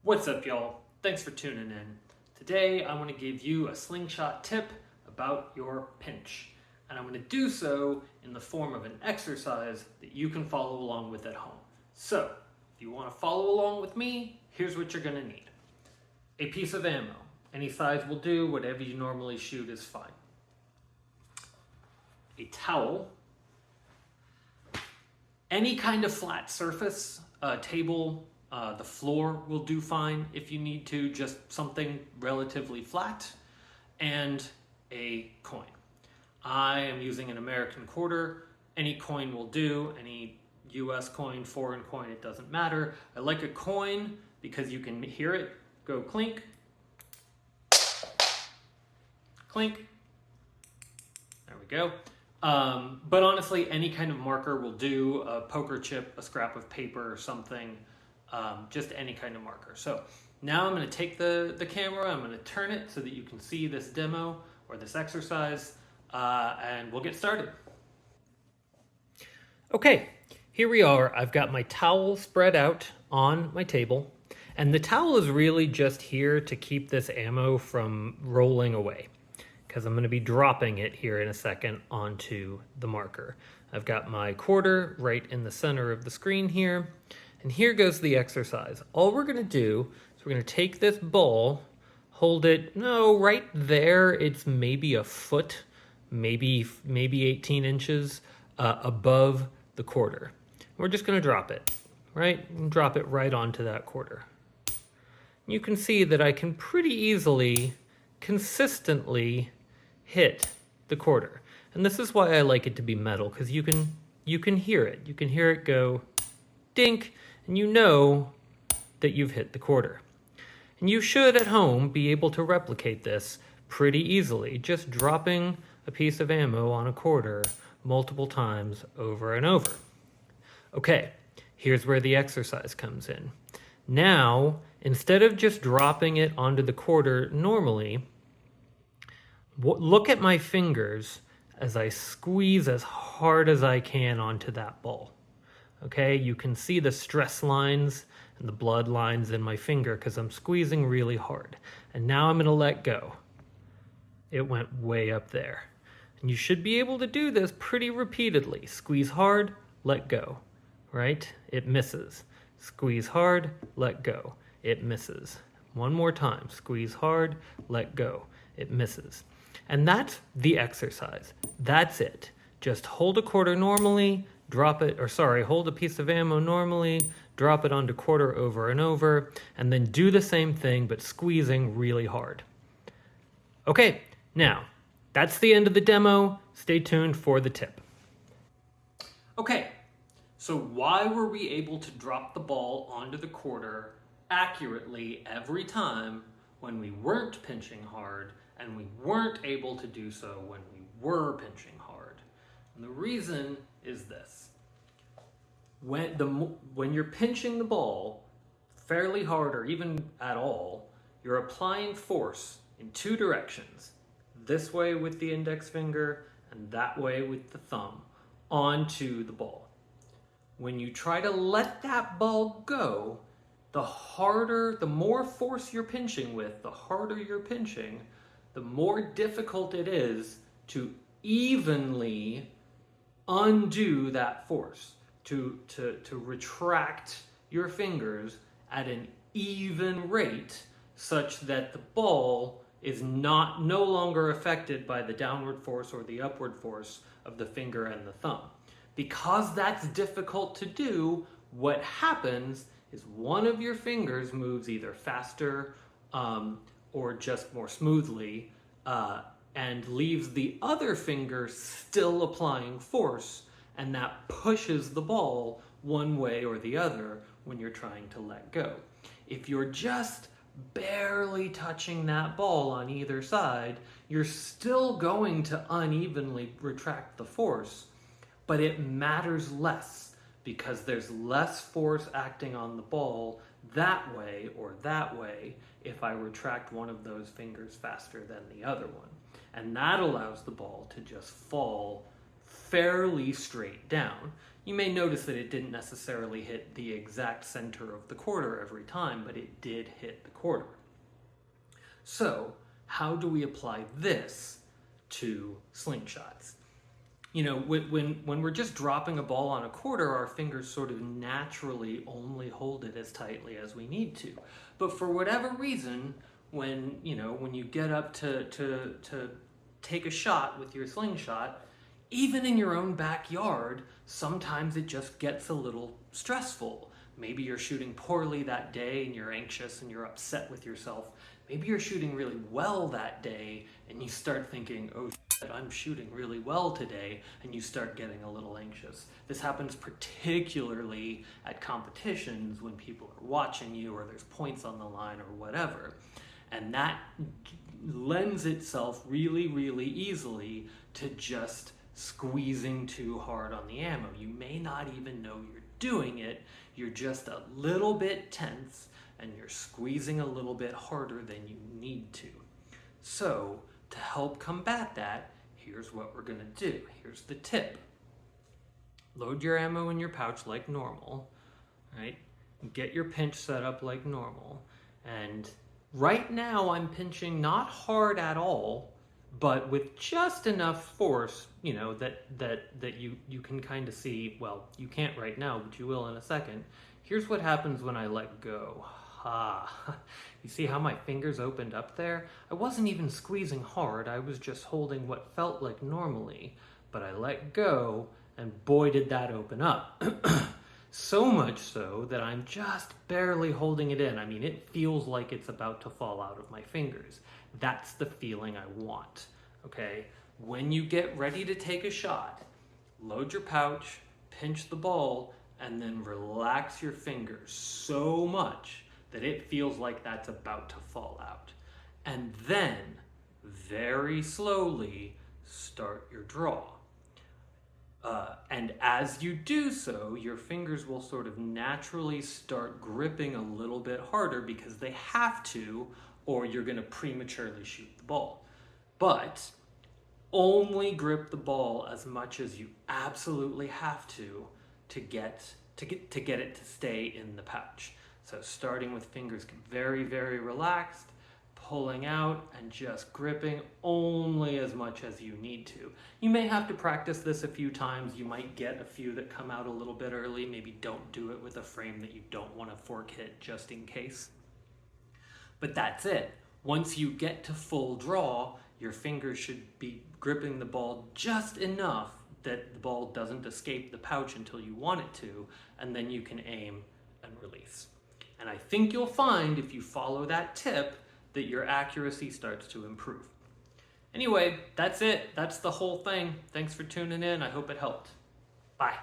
What's up, y'all? Thanks for tuning in. Today, I want to give you a slingshot tip about your pinch. And I'm going to do so in the form of an exercise that you can follow along with at home. So, if you want to follow along with me, here's what you're going to need. A piece of ammo. Any size will do, whatever you normally shoot is fine. A towel. Any kind of flat surface, a table, the floor will do fine if you need to, just something relatively flat, and a coin. I am using an American quarter. Any coin will do, any US coin, foreign coin, it doesn't matter. I like a coin because you can hear it go clink, clink. There we go. But honestly, any kind of marker will do, a poker chip, a scrap of paper or something, just any kind of marker. So now I'm going to take the camera, I'm going to turn it so that you can see this demo or this exercise, and we'll get started. Okay, here we are. I've got my towel spread out on my table, and the towel is really just here to keep this ammo from rolling away, because I'm going to be dropping it here in a second onto the marker. I've got my quarter right in the center of the screen here, and here goes the exercise. All we're going to do is we're going to take this ball, hold it, right there, it's maybe a foot, maybe 18 inches above the quarter. We're just going to drop it, right? And drop it right onto that quarter. You can see that I can pretty easily, consistently hit the quarter. And this is why I like it to be metal, because you can hear it. You can hear it go dink, and you know that you've hit the quarter. And you should at home be able to replicate this pretty easily, just dropping a piece of ammo on a quarter multiple times over and over. Okay, here's where the exercise comes in. Now, instead of just dropping it onto the quarter normally, look at my fingers as I squeeze as hard as I can onto that ball. Okay, you can see the stress lines and the blood lines in my finger because I'm squeezing really hard. And now I'm going to let go. It went way up there. And you should be able to do this pretty repeatedly. Squeeze hard, let go, right? It misses. Squeeze hard, let go. It misses. One more time. Squeeze hard, let go. It misses. And that's the exercise. That's it. Just hold a quarter normally, hold a piece of ammo normally, drop it onto quarter over and over, and then do the same thing, but squeezing really hard. Okay, now, that's the end of the demo. Stay tuned for the tip. Okay, so why were we able to drop the ball onto the quarter accurately every time when we weren't pinching hard, and we weren't able to do so when we were pinching hard? And the reason is this. When you're pinching the ball fairly hard or even at all, you're applying force in two directions. This way with the index finger and that way with the thumb onto the ball. When you try to let that ball go, the more force you're pinching with, the harder you're pinching, the more difficult it is to evenly undo that force, to retract your fingers at an even rate such that the ball is no longer affected by the downward force or the upward force of the finger and the thumb. Because that's difficult to do, what happens is one of your fingers moves either faster or just more smoothly, and leaves the other finger still applying force, and that pushes the ball one way or the other when you're trying to let go. If you're just barely touching that ball on either side, you're still going to unevenly retract the force, but it matters less because there's less force acting on the ball that way or that way if I retract one of those fingers faster than the other one. And that allows the ball to just fall fairly straight down. You may notice that it didn't necessarily hit the exact center of the quarter every time, but it did hit the quarter. So, how do we apply this to slingshots? You know, when we're just dropping a ball on a quarter, our fingers sort of naturally only hold it as tightly as we need to. But for whatever reason, when you get up to take a shot with your slingshot, even in your own backyard, sometimes it just gets a little stressful. Maybe you're shooting poorly that day and you're anxious and you're upset with yourself. Maybe you're shooting really well that day and you start thinking, oh shit, I'm shooting really well today, and you start getting a little anxious. This happens particularly at competitions when people are watching you or there's points on the line or whatever. And that lends itself really, really easily to just squeezing too hard on the ammo. You may not even know you're doing it. You're just a little bit tense and you're squeezing a little bit harder than you need to. So, to help combat that, here's what we're gonna do. Here's the tip. Load your ammo in your pouch like normal, right? Get your pinch set up like normal. And right now I'm pinching not hard at all, but with just enough force, you know, that you can kind of see. Well, you can't right now, but you will in a second. Here's what happens when I let go. You see how my fingers opened up there? I wasn't even squeezing hard, I was just holding what felt like normally, but I let go, and boy did that open up. So much so that I'm just barely holding it in. I mean, it feels like it's about to fall out of my fingers. That's the feeling I want, okay? When you get ready to take a shot, load your pouch, pinch the ball, and then relax your fingers so much that it feels like that's about to fall out. And then, very slowly, start your draw. And as you do so, your fingers will sort of naturally start gripping a little bit harder because they have to, or you're gonna prematurely shoot the ball. But only grip the ball as much as you absolutely have to get it to stay in the pouch. So starting with fingers very, very relaxed, pulling out and just gripping only as much as you need to. You may have to practice this a few times. You might get a few that come out a little bit early. Maybe don't do it with a frame that you don't want to fork hit just in case. But that's it. Once you get to full draw, your fingers should be gripping the ball just enough that the ball doesn't escape the pouch until you want it to, and then you can aim and release. And I think you'll find, if you follow that tip, that your accuracy starts to improve. Anyway, that's it. That's the whole thing. Thanks for tuning in. I hope it helped. Bye.